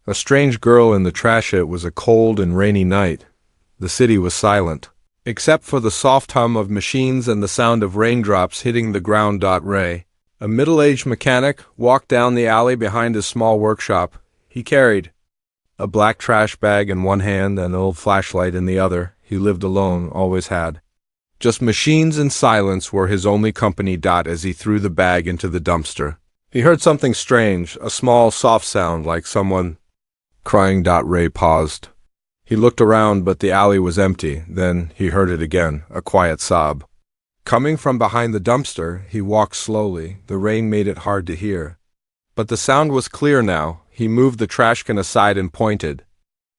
A strange girl in the trash. It was a cold and rainy night. The city was silent, except for the soft hum of machines and the sound of raindrops hitting the ground. Ray, a middle-aged mechanic, walked down the alley behind his small workshop. He carried a black trash bag in one hand and an old flashlight in the other. He lived alone, always had. Just machines and silence were his only company. As he threw the bag into the dumpster, he heard something strange, a small, soft sound like someone crying. Ray paused. He looked around, but the alley was empty. Then he heard it again, a quiet sob. Coming from behind the dumpster, he walked slowly. The rain made it hard to hear. But the sound was clear now. He moved the trash can aside and pointed.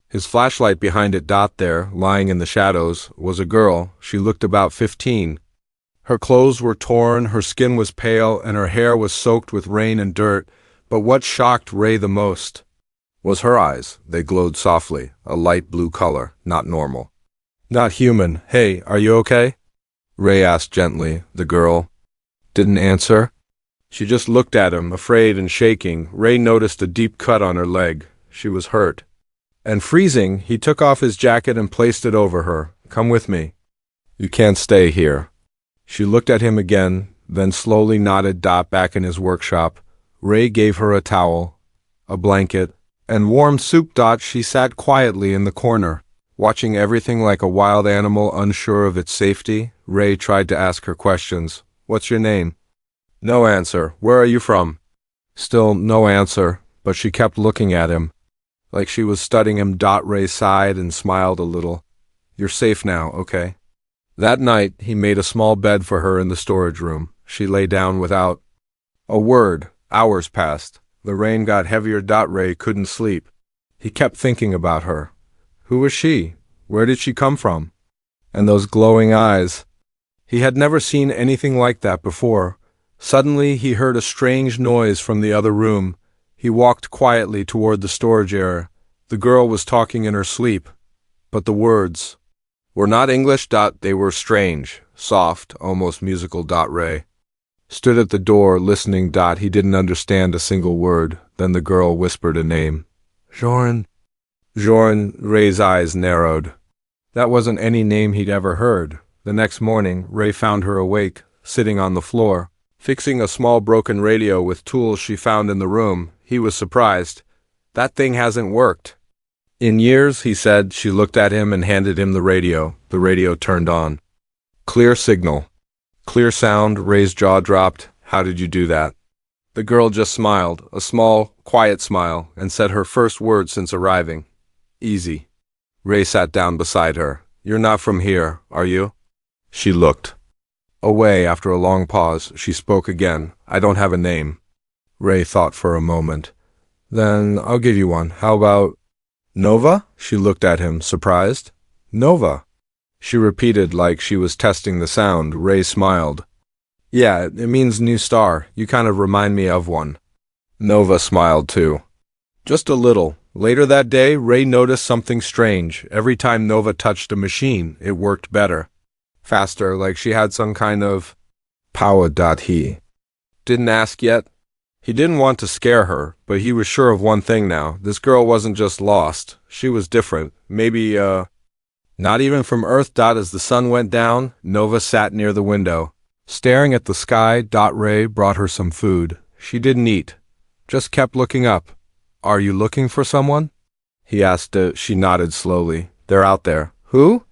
His flashlight behind it. There, lying in the shadows, was a girl. She looked about 15. Her clothes were torn, her skin was pale, and her hair was soaked with rain and dirt. But what shocked Ray the most was her eyes. They glowed softly, a light blue color, not normal. Not human. "Hey, are you okay?" Ray asked gently. The girl didn't answer. She just looked at him, afraid and shaking. Ray noticed a deep cut on her leg. She was hurt. And freezing, he took off his jacket and placed it over her. "Come with me. You can't stay here." She looked at him again, then slowly nodded. Back in his workshop, Ray gave her a towel, a blanket, and warm soup. She sat quietly in the corner, watching everything like a wild animal unsure of its safety. Ray tried to ask her questions. "What's your name?" No answer. "Where are you from?" Still no answer, but she kept looking at him, like she was studying him. Ray sighed and smiled a little. "You're safe now, okay?" That night, he made a small bed for her in the storage room. She lay down without a word. Hours passed. The rain got heavier. Ray couldn't sleep. He kept thinking about her. Who was she? Where did she come from? And those glowing eyes. He had never seen anything like that before. Suddenly, he heard a strange noise from the other room. He walked quietly toward the storage area. The girl was talking in her sleep, but the words were not English. They were strange, soft, almost musical. Ray stood at the door, listening. He didn't understand a single word. Then the girl whispered a name. "Joran." Joran. Ray's eyes narrowed. That wasn't any name he'd ever heard. The next morning, Ray found her awake, sitting on the floor, fixing a small broken radio with tools she found in the room. He was surprised. "That thing hasn't worked in years," he said. She looked at him and handed him the radio. The radio turned on. Clear signal. Clear sound. Ray's jaw dropped. "How did you do that?" The girl just smiled, a small, quiet smile, and said her first word since arriving. "Easy." Ray sat down beside her. "You're not from here, are you?" She looked away. After a long pause, she spoke again. "I don't have a name." Ray thought for a moment. "Then I'll give you one. How about Nova?" She looked at him, surprised. "Nova?" She repeated like she was testing the sound. Ray smiled. "Yeah, it means new star. You kind of remind me of one." Nova smiled too. Just a little. Later that day, Ray noticed something strange. Every time Nova touched a machine, it worked better. Faster, like she had some kind of power. He didn't ask yet. He didn't want to scare her, but he was sure of one thing now. This girl wasn't just lost. She was different. Maybe, not even from Earth. As the sun went down, Nova sat near the window, staring at the sky. Ray brought her some food. She didn't eat, just kept looking up. "Are you looking for someone?" he asked. She nodded slowly. "They're out there." "Who?"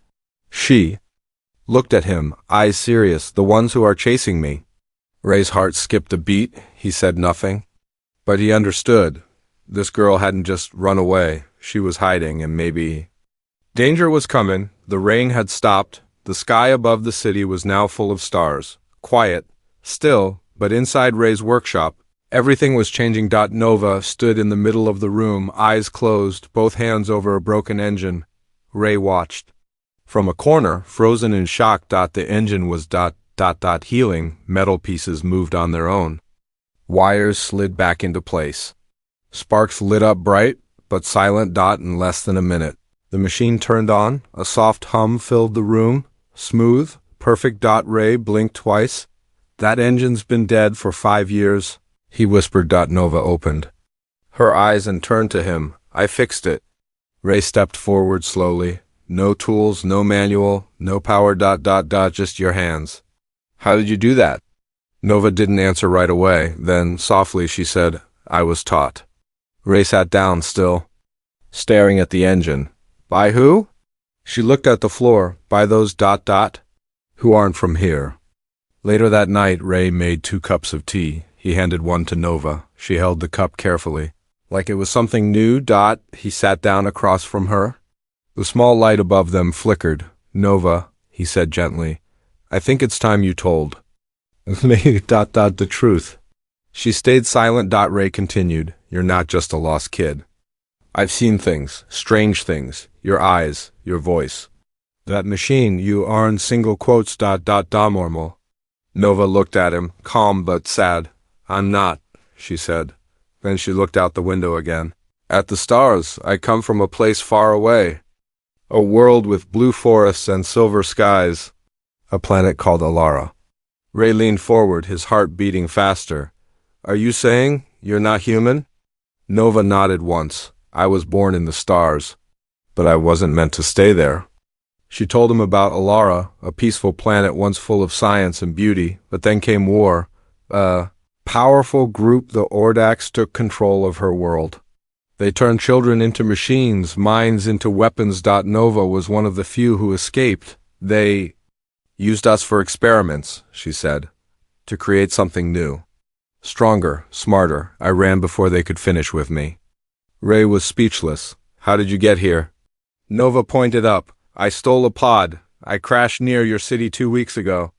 She looked at him, eyes serious. "The ones who are chasing me." Ray's heart skipped a beat. He said nothing, but he understood. This girl hadn't just run away. She was hiding, and maybe danger was coming. The rain had stopped. The sky above the city was now full of stars. Quiet, still, but inside Ray's workshop, everything was changing. Nova stood in the middle of the room, eyes closed, both hands over a broken engine. Ray watched. From a corner, frozen in shock. The engine was healing. Metal pieces moved on their own. Wires slid back into place. Sparks lit up bright, but silent. In less than a minute, the machine turned on. A soft hum filled the room. Smooth, perfect. Ray blinked twice. "That engine's been dead for 5 years. He whispered. Nova opened her eyes and turned to him, I fixed it. Ray stepped forward slowly. No tools, no manual, no power, just your hands. How did you do that? Nova didn't answer right away. Then, softly, she said, I was taught. Ray sat down still, staring at the engine. By who? She looked at the floor. By those ... who aren't from here. Later that night, Ray made 2 cups of tea. He handed one to Nova. She held the cup carefully. Like it was something new, he sat down across from her. The small light above them flickered. Nova, he said gently, I think it's time you told. Maybe ... the truth. She stayed silent. Ray continued, You're not just a lost kid. I've seen things, strange things, your eyes, your voice. That machine, you aren't ... normal. Nova looked at him, calm but sad. I'm not, she said. Then she looked out the window again. At the stars, I come from a place far away. A world with blue forests and silver skies. A planet called Alara. Ray leaned forward, his heart beating faster. Are you saying you're not human? Nova nodded once. I was born in the stars, but I wasn't meant to stay there. She told him about Alara, a peaceful planet once full of science and beauty, but then came war. A powerful group, the Ordaks, took control of her world. They turned children into machines, minds into weapons. Nova was one of the few who escaped. They used us for experiments, she said, to create something new. Stronger, smarter. I ran before they could finish with me. Ray was speechless. How did you get here? Nova pointed up. I stole a pod. I crashed near your city 2 weeks ago.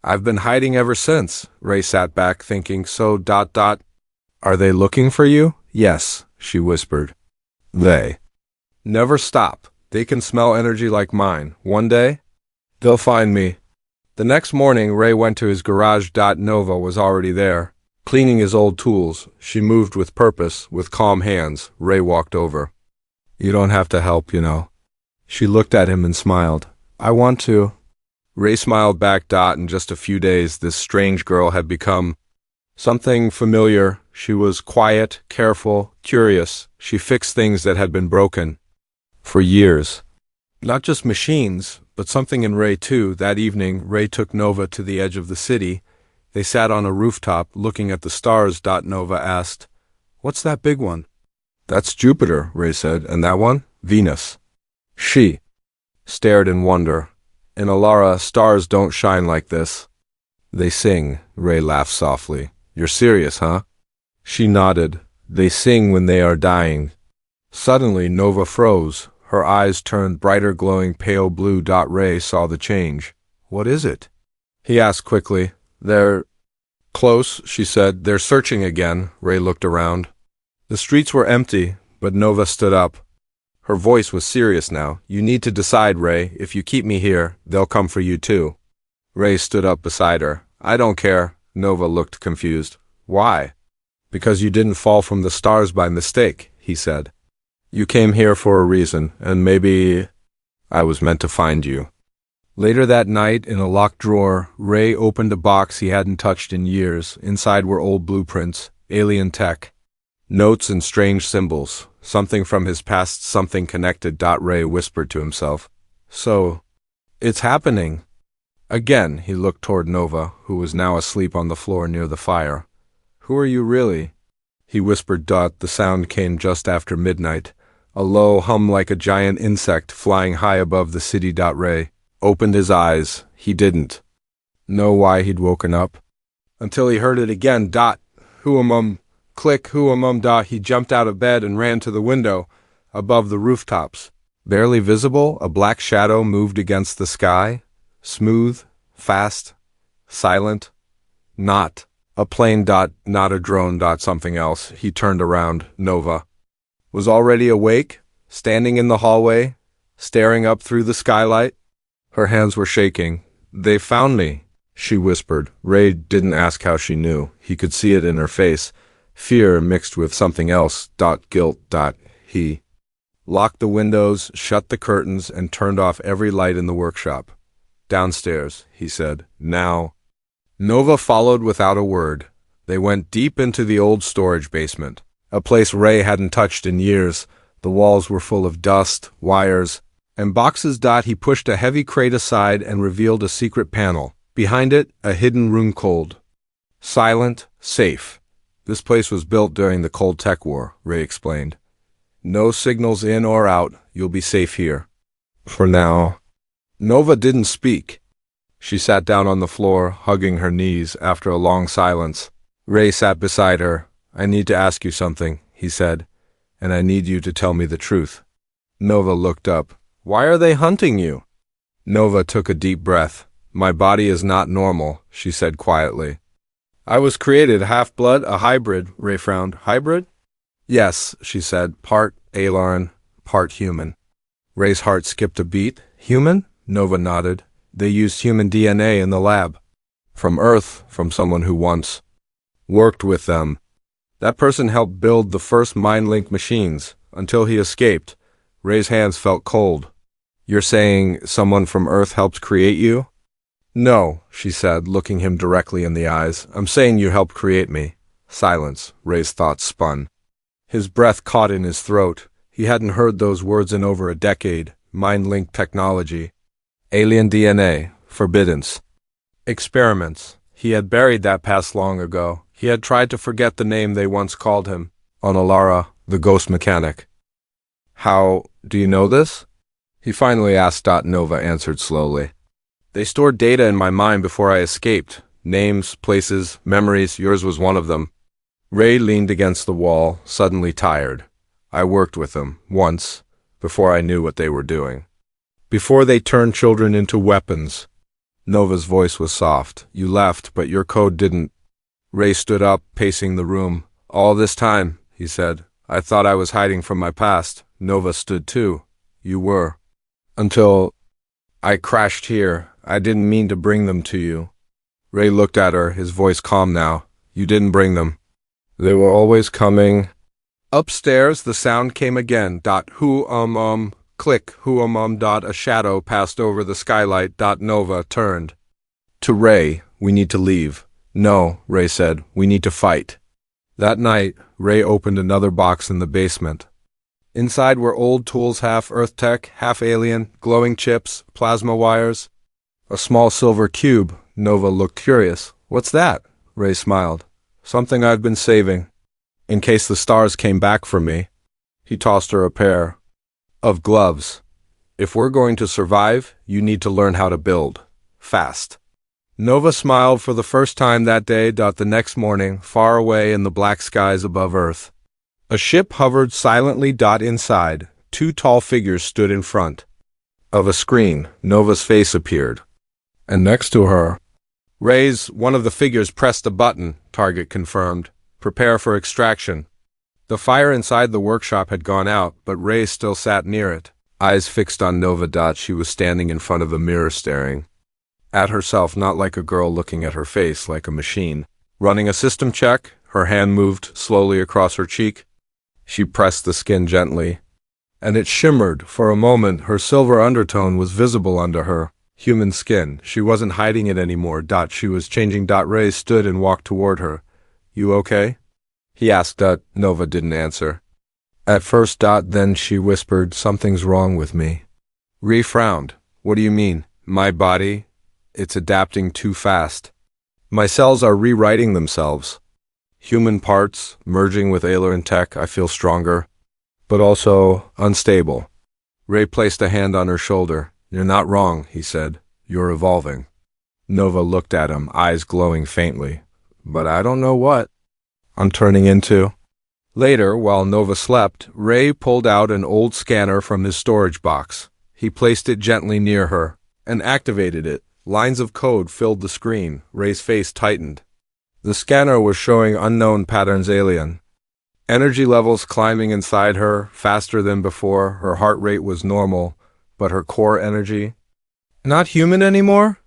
I've been hiding ever since. Ray sat back, thinking, so ... Are they looking for you? Yes, she whispered. They never stop. They can smell energy like mine. One day, they'll find me. The next morning, Ray went to his garage. Nova was already there, cleaning his old tools. She moved with purpose, with calm hands. Ray walked over. You don't have to help, you know. She looked at him and smiled. I want to. Ray smiled back. In just a few days, this strange girl had become something familiar. She was quiet, careful, curious. She fixed things that had been broken for years. Not just machines, but something in Ray too. That evening, Ray took Nova to the edge of the city. They sat on a rooftop, looking at the stars. Nova asked, What's that big one? That's Jupiter, Ray said. And that one? Venus. She stared in wonder. In Alara, stars don't shine like this. They sing, Ray laughed softly. You're serious, huh? She nodded. They sing when they are dying. Suddenly, Nova froze. Her eyes turned brighter, glowing pale blue. Ray saw the change. What is it? He asked quickly. They're close, she said. They're searching again. Ray looked around. The streets were empty, but Nova stood up. Her voice was serious now. You need to decide, Ray. If you keep me here, they'll come for you too. Ray stood up beside her. I don't care. Nova looked confused. Why? Because you didn't fall from the stars by mistake, he said. You came here for a reason, and maybe I was meant to find you. Later that night, in a locked drawer, Ray opened a box he hadn't touched in years. Inside were old blueprints, alien tech, notes and strange symbols. Something from his past, something connected. Ray whispered to himself. So, it's happening. Again, he looked toward Nova, who was now asleep on the floor near the fire. Who are you really? He whispered. The sound came just after midnight. A low hum like a giant insect flying high above the city. Ray opened his eyes. He didn't know why he'd woken up until he heard it again. Who-a-mum, click, who-a-mum. He jumped out of bed and ran to the window above the rooftops. Barely visible, a black shadow moved against the sky. Smooth, fast, silent. Not a plane. Not a drone. Something else. He turned around. Nova was already awake, standing in the hallway, staring up through the skylight. Her hands were shaking. They found me, she whispered. Ray didn't ask how she knew. He could see it in her face. Fear mixed with something else. Guilt. He locked the windows, shut the curtains, and turned off every light in the workshop. Downstairs, he said. Now. Nova followed without a word. They went deep into the old storage basement, a place Ray hadn't touched in years. The walls were full of dust, wires, and boxes. He pushed a heavy crate aside and revealed a secret panel. Behind it, a hidden room cold. Silent, safe. This place was built during the Cold Tech War, Ray explained. No signals in or out. You'll be safe here. For now. Nova didn't speak. She sat down on the floor, hugging her knees after a long silence. Ray sat beside her. I need to ask you something, he said, and I need you to tell me the truth. Nova looked up. Why are they hunting you? Nova took a deep breath. My body is not normal, she said quietly. I was created half-blood, a hybrid, Ray frowned. Hybrid? Yes, she said, part alien, part human. Ray's heart skipped a beat. Human? Nova nodded. They used human DNA in the lab. From Earth, from someone who once worked with them. That person helped build the first mind-link machines, until he escaped. Ray's hands felt cold. You're saying someone from Earth helped create you? No, she said, looking him directly in the eyes. I'm saying you helped create me. Silence. Ray's thoughts spun. His breath caught in his throat. He hadn't heard those words in over a decade. Mind-link technology. Alien DNA. Forbiddance. Experiments. He had buried that past long ago. He had tried to forget the name they once called him. Onalara, the ghost mechanic. How do you know this? He finally asked. Nova answered slowly. They stored data in my mind before I escaped. Names, places, memories. Yours was one of them. Ray leaned against the wall, suddenly tired. I worked with them, once, before I knew what they were doing. Before they turned children into weapons. Nova's voice was soft. You left, but your code didn't. Ray stood up, pacing the room. All this time, he said, I thought I was hiding from my past. Nova stood too. You were. Until I crashed here. I didn't mean to bring them to you. Ray looked at her, his voice calm now. You didn't bring them. They were always coming. Upstairs, the sound came again. Click, a shadow passed over the skylight. Nova turned. To Ray, we need to leave. No, Ray said, we need to fight. That night, Ray opened another box in the basement. Inside were old tools, half Earth tech, half alien, glowing chips, plasma wires. A small silver cube. Nova looked curious. What's that? Ray smiled. Something I've been saving. In case the stars came back for me. He tossed her a pair of gloves. If we're going to survive, you need to learn how to build. Fast. Nova smiled for the first time that day. The next morning, far away in the black skies above Earth. A ship hovered silently. Inside, two tall figures stood in front of a screen. Nova's face appeared. And next to her, Ray's. One of the figures pressed a button. Target confirmed. Prepare for extraction. The fire inside the workshop had gone out, but Ray still sat near it, eyes fixed on Nova. She was standing in front of a mirror, staring at herself, not like a girl looking at her face, like a machine. Running a system check, her hand moved slowly across her cheek. She pressed the skin gently, and it shimmered. For a moment, her silver undertone was visible under her human skin. She wasn't hiding it anymore. She was changing. Ray stood and walked toward her. You okay? He asked. Nova didn't answer. At first. Then she whispered, something's wrong with me. Ray frowned. What do you mean? My body? It's adapting too fast. My cells are rewriting themselves. Human parts, merging with alien tech. I feel stronger, but also unstable. Ray placed a hand on her shoulder. You're not wrong, he said. You're evolving. Nova looked at him, eyes glowing faintly. But I don't know what I'm turning into. Later, while Nova slept, Ray pulled out an old scanner from his storage box. He placed it gently near her and activated it. Lines of code filled the screen. Ray's face tightened. The scanner was showing unknown patterns. Alien energy levels climbing inside her, faster than before. Her heart rate was normal, but her core energy? Not human anymore?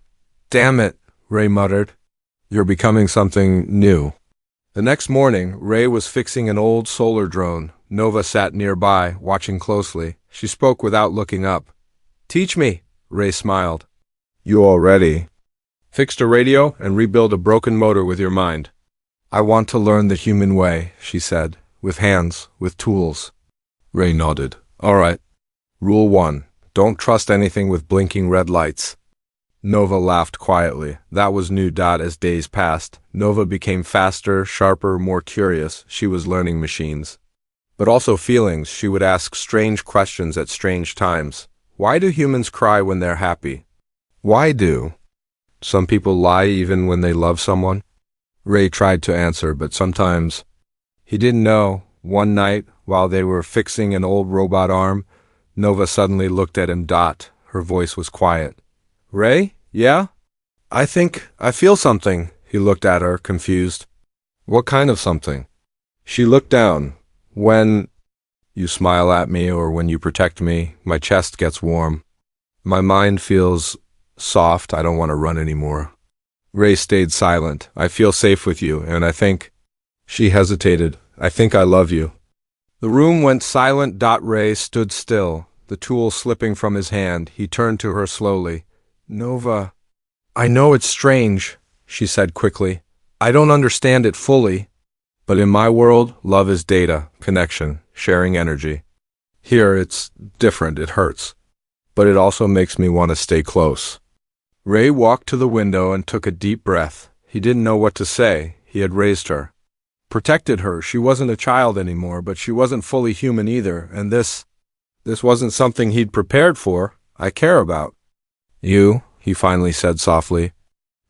Damn it, Ray muttered. You're becoming something new. The next morning, Ray was fixing an old solar drone. Nova sat nearby, watching closely. She spoke without looking up. Teach me, Ray smiled. You already fixed a radio and rebuild a broken motor with your mind. I want to learn the human way, she said, with hands, with tools. Ray nodded. All right. Rule 1. Don't trust anything with blinking red lights. Nova laughed quietly. That was new. As days passed, Nova became faster, sharper, more curious. She was learning machines. But also feelings. She would ask strange questions at strange times. Why do humans cry when they're happy? Why do some people lie even when they love someone? Ray tried to answer, but sometimes he didn't know. One night, while they were fixing an old robot arm, Nova suddenly looked at him. Her voice was quiet. Ray? Yeah? I think I feel something. He looked at her, confused. What kind of something? She looked down. When you smile at me or when you protect me, my chest gets warm. My mind feels soft. I don't want to run anymore. Ray stayed silent. I feel safe with you, and I think... She hesitated. I think I love you. The room went silent. Ray stood still, the tool slipping from his hand. He turned to her slowly. Nova, I know it's strange, she said quickly. I don't understand it fully. But in my world, love is data, connection, sharing energy. Here, it's different. It hurts. But it also makes me want to stay close. Ray walked to the window and took a deep breath. He didn't know what to say. He had raised her, protected her. She wasn't a child anymore, but she wasn't fully human either, and this wasn't something he'd prepared for. I care about you, he finally said softly,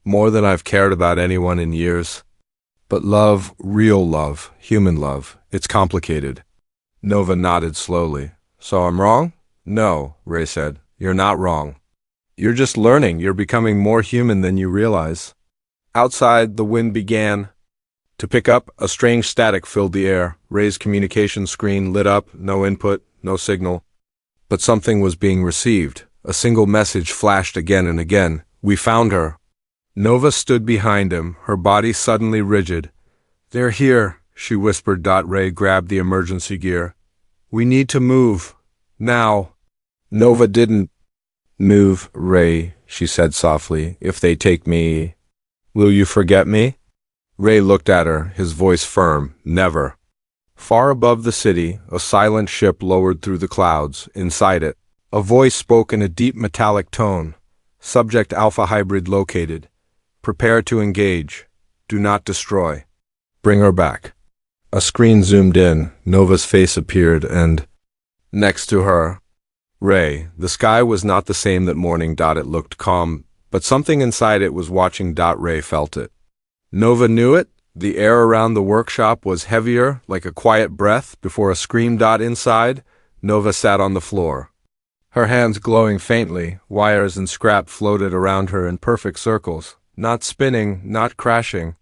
more than I've cared about anyone in years. But love, real love, human love, it's complicated. Nova nodded slowly. So I'm wrong? No, Ray said. You're not wrong. You're just learning. You're becoming more human than you realize. Outside, the wind began to pick up. A strange static filled the air. Ray's communication screen lit up. No input, no signal. But something was being received. A single message flashed again and again. We found her. Nova stood behind him, her body suddenly rigid. They're here, she whispered. Ray grabbed the emergency gear. We need to move. Now. Nova didn't move. Ray, she said softly. If they take me, will you forget me? Ray looked at her, his voice firm. Never. Far above the city, a silent ship lowered through the clouds. Inside it, a voice spoke in a deep metallic tone. Subject Alpha Hybrid located. Prepare to engage. Do not destroy. Bring her back. A screen zoomed in. Nova's face appeared, and next to her, Ray. The sky was not the same that morning. It looked calm, but something inside it was watching. Ray felt it. Nova knew it. The air around the workshop was heavier, like a quiet breath before a scream. Inside, Nova sat on the floor, her hands glowing faintly. Wires and scrap floated around her in perfect circles, not spinning, not crashing,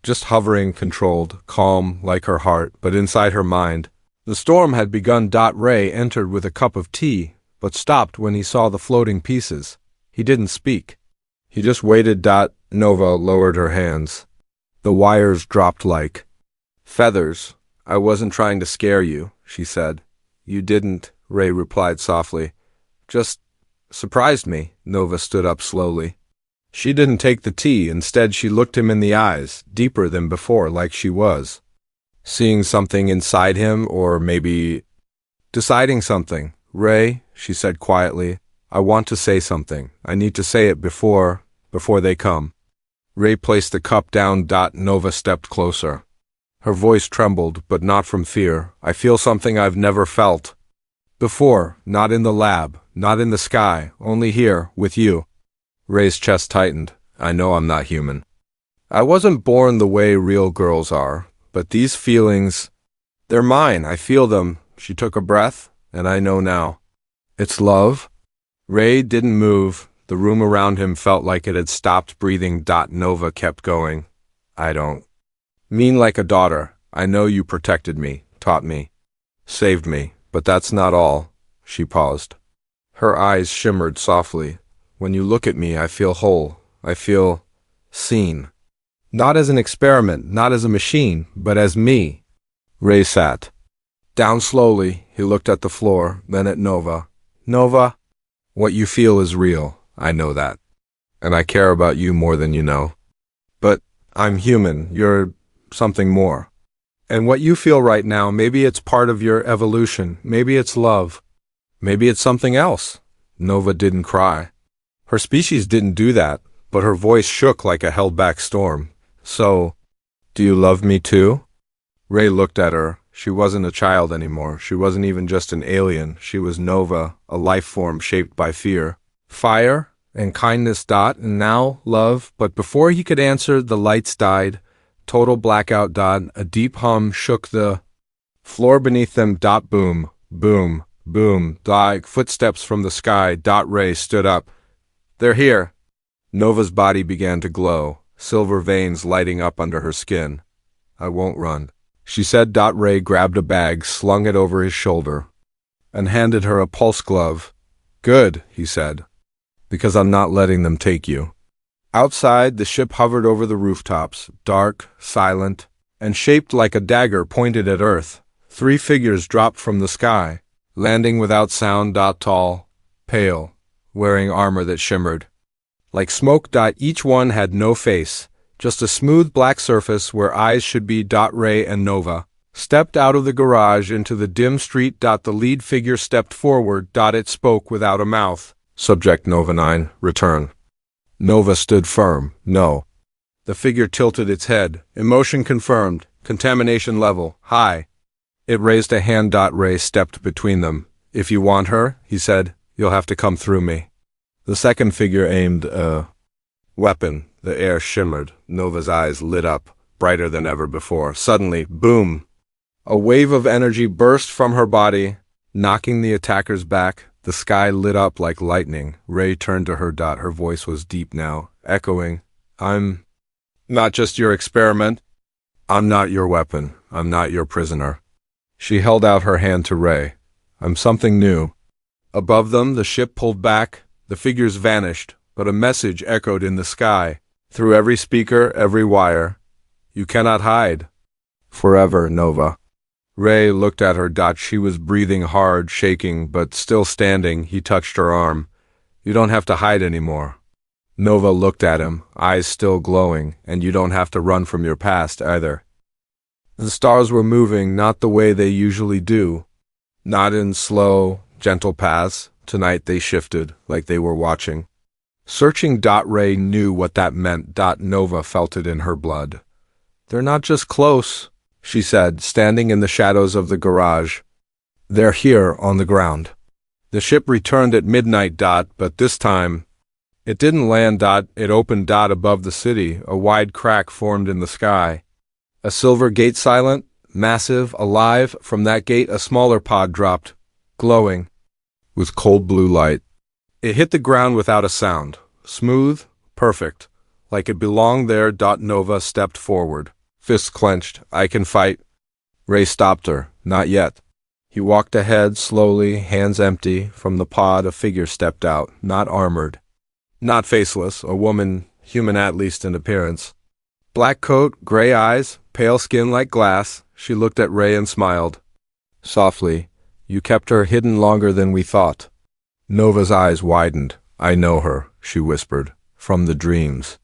just hovering, controlled, calm, like her heart. But inside her mind, the storm had begun. Ray entered with a cup of tea, but stopped when he saw the floating pieces. He didn't speak. He just waited. Nova lowered her hands. The wires dropped like feathers. I wasn't trying to scare you, she said. You didn't, Ray replied softly. Just surprised me. Nova stood up slowly. She didn't take the tea. Instead, she looked him in the eyes, deeper than before, like she was seeing something inside him, or maybe deciding something. Ray, she said quietly, I want to say something. I need to say it before they come. Ray placed the cup down. Nova stepped closer. Her voice trembled, but not from fear. I feel something I've never felt before, not in the lab, not in the sky, only here, with you. Ray's chest tightened. I know I'm not human. I wasn't born the way real girls are, but these feelings, they're mine. I feel them. She took a breath, and I know now. It's love? Ray didn't move. The room around him felt like it had stopped breathing. Nova kept going. I don't mean like a daughter. I know you protected me, taught me, saved me, but that's not all. She paused. Her eyes shimmered softly. When you look at me, I feel whole. I feel seen. Not as an experiment, not as a machine, but as me. Ray sat down slowly. He looked at the floor, then at Nova. Nova, what you feel is real. I know that. And I care about you more than you know. But I'm human. You're something more. And what you feel right now, maybe it's part of your evolution, maybe it's love, maybe it's something else. Nova didn't cry. Her species didn't do that, but her voice shook like a held-back storm. So, do you love me too? Ray looked at her. She wasn't a child anymore. She wasn't even just an alien. She was Nova, a life form shaped by fear, fire, and kindness. And now, love. But before he could answer, the lights died. Total blackout. A deep hum shook the floor beneath them. Boom, boom, boom. Footsteps from the sky. Ray stood up. They're here. Nova's body began to glow, silver veins lighting up under her skin. I won't run, she said. Ray grabbed a bag, slung it over his shoulder, and handed her a pulse glove. Good, he said, because I'm not letting them take you. Outside, the ship hovered over the rooftops, dark, silent, and shaped like a dagger pointed at Earth. 3 figures dropped from the sky, landing without sound. Tall, pale, wearing armor that shimmered like smoke. Each one had no face, just a smooth black surface where eyes should be. Ray and Nova stepped out of the garage into the dim street. The lead figure stepped forward. It spoke without a mouth. Subject Nova 9, return. Nova stood firm. No. The figure tilted its head. Emotion confirmed. Contamination level high. It raised a hand. Ray stepped between them. If you want her, he said, you'll have to come through me. The second figure aimed a weapon. The air shimmered. Nova's eyes lit up, brighter than ever before. Suddenly, boom! A wave of energy burst from her body, knocking the attackers back. The sky lit up like lightning. Ray turned to her. Her voice was deep now, echoing, I'm not just your experiment. I'm not your weapon. I'm not your prisoner. She held out her hand to Ray. I'm something new. Above them, the ship pulled back. The figures vanished, but a message echoed in the sky, through every speaker, every wire. You cannot hide. Forever, Nova. Ray looked at her. She was breathing hard, shaking, but still standing. He touched her arm. You don't have to hide anymore. Nova looked at him, eyes still glowing, and you don't have to run from your past either. The stars were moving, not the way they usually do. Not in slow, gentle paths. Tonight they shifted, like they were watching. Searching. Ray knew what that meant. Nova felt it in her blood. They're not just close, she said, standing in the shadows of the garage. They're here on the ground. The ship returned at midnight. But this time, it didn't land. It opened. Above the city, a wide crack formed in the sky. A silver gate, silent, massive, alive. From that gate, a smaller pod dropped, glowing with cold blue light. It hit the ground without a sound, smooth, perfect, like it belonged there. Nova stepped forward, fists clenched. I can fight. Ray stopped her. Not yet. He walked ahead, slowly, hands empty. From the pod, a figure stepped out, not armored, not faceless, a woman, human at least in appearance. Black coat, gray eyes, pale skin like glass. She looked at Ray and smiled. Softly, you kept her hidden longer than we thought. Nova's eyes widened. I know her, she whispered. From the dreams.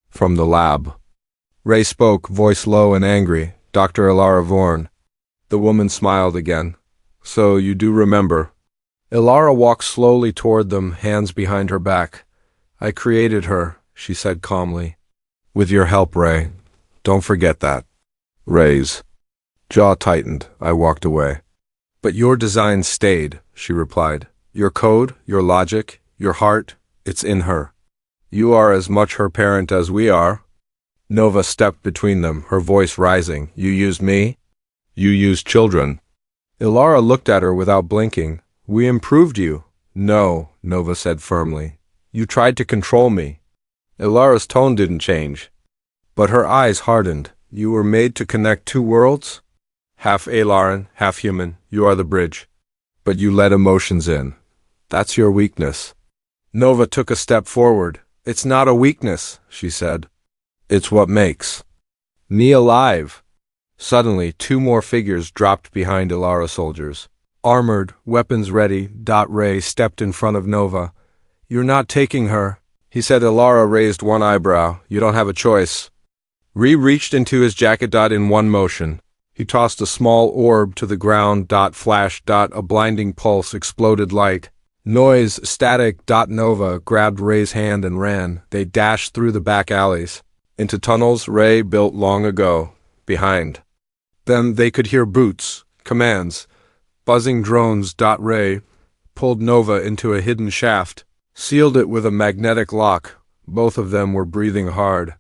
From the lab. Ray spoke, voice low and angry. Dr. Ilara Vorn. The woman smiled again. So you do remember. Ilara walked slowly toward them, hands behind her back. I created her, she said calmly. With your help, Ray. Don't forget that. Ray's jaw tightened. I walked away. But your design stayed, she replied. Your code, your logic, your heart, it's in her. You are as much her parent as we are. Nova stepped between them, her voice rising. You used me? You used children. Ilara looked at her without blinking. We improved you. No, Nova said firmly. You tried to control me. Ilara's tone didn't change, but her eyes hardened. You were made to connect 2 worlds? Half Alaran, half human. You are the bridge. But you let emotions in. That's your weakness. Nova took a step forward. It's not a weakness, she said. It's what makes me alive. Suddenly, 2 more figures dropped behind Ilara soldiers. Armored, weapons ready. Ray stepped in front of Nova. You're not taking her, he said. Ilara raised one eyebrow. You don't have a choice. Reached into his jacket. In one motion, He tossed a small orb to the ground. Flash. A blinding pulse exploded light. Noise, static. Nova grabbed Ray's hand and ran. They dashed through the back alleys, into tunnels Ray built long ago, behind. Then they could hear boots, commands, buzzing drones. Ray pulled Nova into a hidden shaft, sealed it with a magnetic lock. Both of them were breathing hard.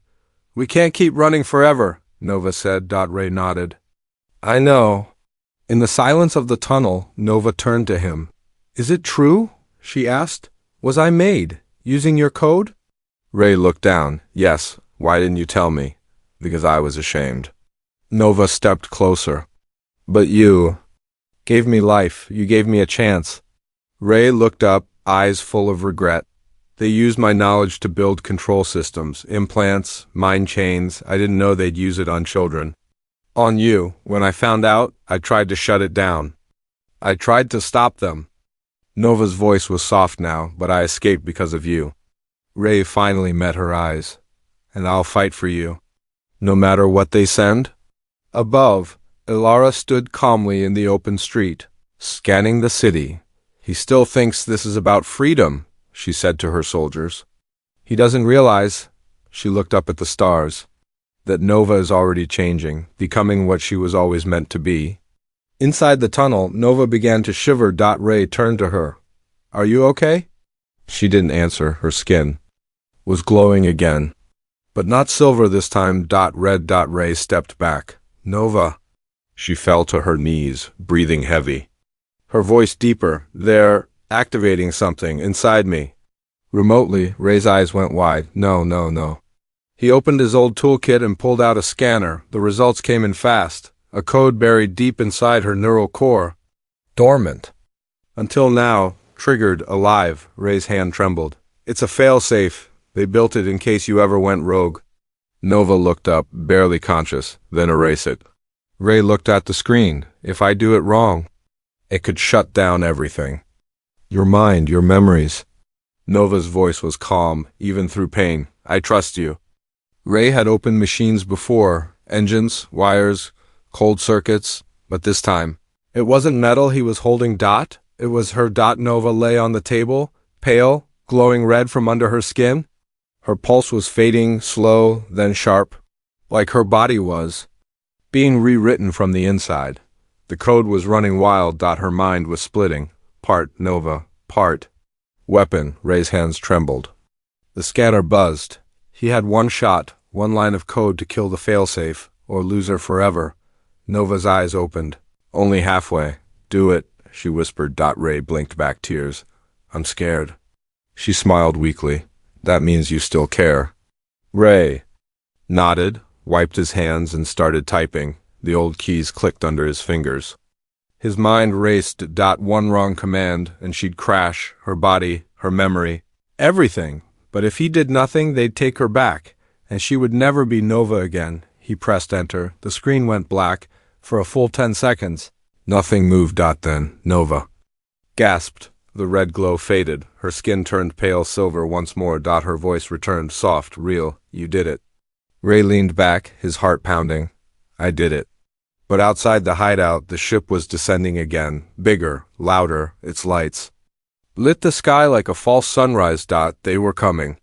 "We can't keep running forever," Nova said. Ray nodded. "I know." In the silence of the tunnel, Nova turned to him. "Is it true?" she asked. "Was I made, using your code?" Ray looked down. "Yes. Why didn't you tell me?" "Because I was ashamed." Nova stepped closer. "But you gave me life. You gave me a chance." Ray looked up, eyes full of regret. "They used my knowledge to build control systems, implants, mind chains. I didn't know they'd use it on children. On you. When I found out, I tried to shut it down. I tried to stop them." Nova's voice was soft now, "But I escaped because of you." Ray finally met her eyes. "And I'll fight for you, no matter what they send?" Above, Ilara stood calmly in the open street, scanning the city. "He still thinks this is about freedom," she said to her soldiers. "He doesn't realize," she looked up at the stars, "that Nova is already changing, becoming what she was always meant to be." Inside the tunnel, Nova began to shiver. Ray turned to her. "Are you okay?" She didn't answer. Her skin was glowing again, but not silver this time. Red. Ray stepped back. "Nova." She fell to her knees, breathing heavy. Her voice deeper. "They're activating something inside me." Remotely, Ray's eyes went wide. No. He opened his old toolkit and pulled out a scanner. The results came in fast. A code buried deep inside her neural core. Dormant. Until now, triggered, alive. Ray's hand trembled. "It's a failsafe. They built it in case you ever went rogue." Nova looked up, barely conscious, then erase it. Ray looked at the screen. "If I do it wrong, it could shut down everything. Your mind, your memories." Nova's voice was calm, even through pain. "I trust you." Ray had opened machines before, engines, wires, cold circuits, but this time, it wasn't metal he was holding. It was her. Nova lay on the table, pale, glowing red from under her skin. Her pulse was fading, slow, then sharp, like her body was being rewritten from the inside. The code was running wild. Her mind was splitting. Part Nova, part weapon. Ray's hands trembled. The scanner buzzed. He had one shot, one line of code to kill the failsafe, or lose her forever. Nova's eyes opened. "Only halfway. Do it," she whispered. Ray blinked back tears. "I'm scared." She smiled weakly. "That means you still care." Ray nodded, wiped his hands, and started typing. The old keys clicked under his fingers. His mind raced. One wrong command, and she'd crash, her body, her memory, everything. But if he did nothing, they'd take her back, and she would never be Nova again. He pressed enter. The screen went black for a full 10 seconds. Nothing moved. Then Nova gasped. The red glow faded. Her skin turned pale silver once more. Her voice returned, soft, real. "You did it." Ray leaned back, his heart pounding. "I did it." But outside the hideout, the ship was descending again, bigger, louder, its lights lit the sky like a false sunrise. They were coming.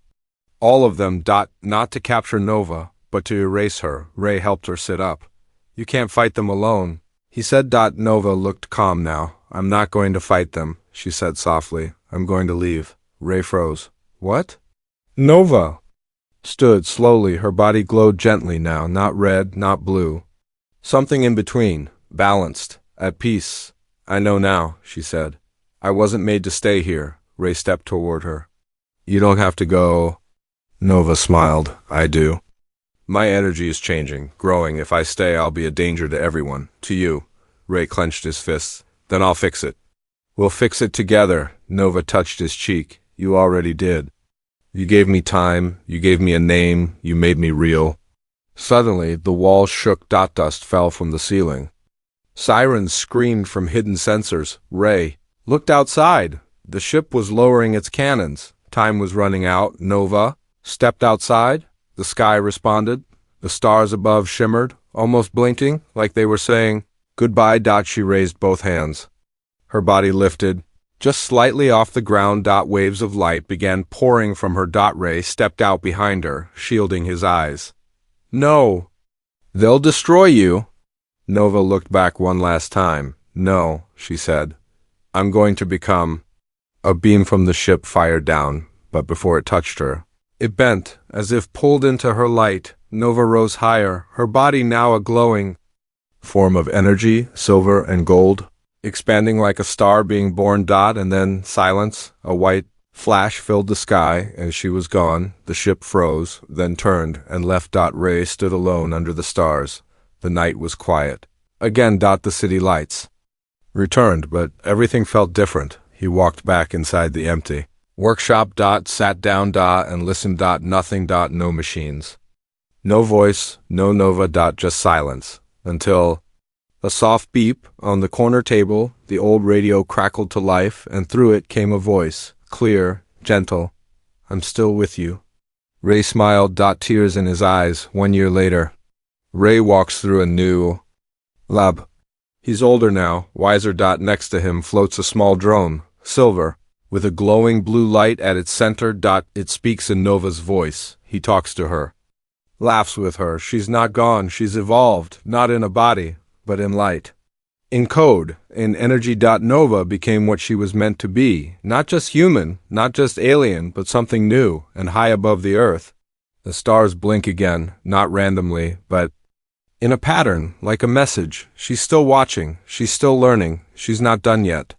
All of them. Not to capture Nova, but to erase her. Ray helped her sit up. "You can't fight them alone," he said. Nova looked calm now. "I'm not going to fight them," she said softly. "I'm going to leave." Ray froze. "What?" Nova stood slowly. Her body glowed gently now, not red, not blue. Something in between, balanced, at peace. "I know now," she said. "I wasn't made to stay here." Ray stepped toward her. "You don't have to go." Nova smiled. "I do. My energy is changing, growing. If I stay, I'll be a danger to everyone. To you." Ray clenched his fists. "Then I'll fix it." "We'll fix it together." Nova touched his cheek. "You already did. You gave me time. You gave me a name. You made me real." Suddenly, the walls shook. Dust fell from the ceiling. Sirens screamed from hidden sensors. Ray looked outside. The ship was lowering its cannons. Time was running out. Nova stepped outside. The sky responded. The stars above shimmered, almost blinking, like they were saying, "Goodbye." She raised both hands. Her body lifted, just slightly off the ground. Waves of light began pouring from her. Ray stepped out behind her, shielding his eyes. "No! They'll destroy you!" Nova looked back one last time. "No," she said. "I'm going to become—" A beam from the ship fired down, but before it touched her, it bent, as if pulled into her light. Nova rose higher, her body now a glowing form of energy, silver and gold, expanding like a star being born. And then silence, a white flash filled the sky. As she was gone, the ship froze, then turned and left. Ray stood alone under the stars. The night was quiet. Again, the city lights returned, but everything felt different. He walked back inside the empty workshop. Sat down. And listened. Nothing. No machines. No voice, no Nova. Just silence. Until a soft beep on the corner table, the old radio crackled to life, and through it came a voice, clear, gentle. "I'm still with you." Ray smiled. Tears in his eyes. 1 year later, Ray walks through a new lab. He's older now, wiser. Next to him floats a small drone, silver, with a glowing blue light at its center. It speaks in Nova's voice. He talks to her, laughs with her. She's not gone. She's evolved, not in a body, but in light, in code, in energy. Nova became what she was meant to be, not just human, not just alien, but something new and high above the earth. The stars blink again, not randomly, but in a pattern, like a message. She's still watching, she's still learning, she's not done yet.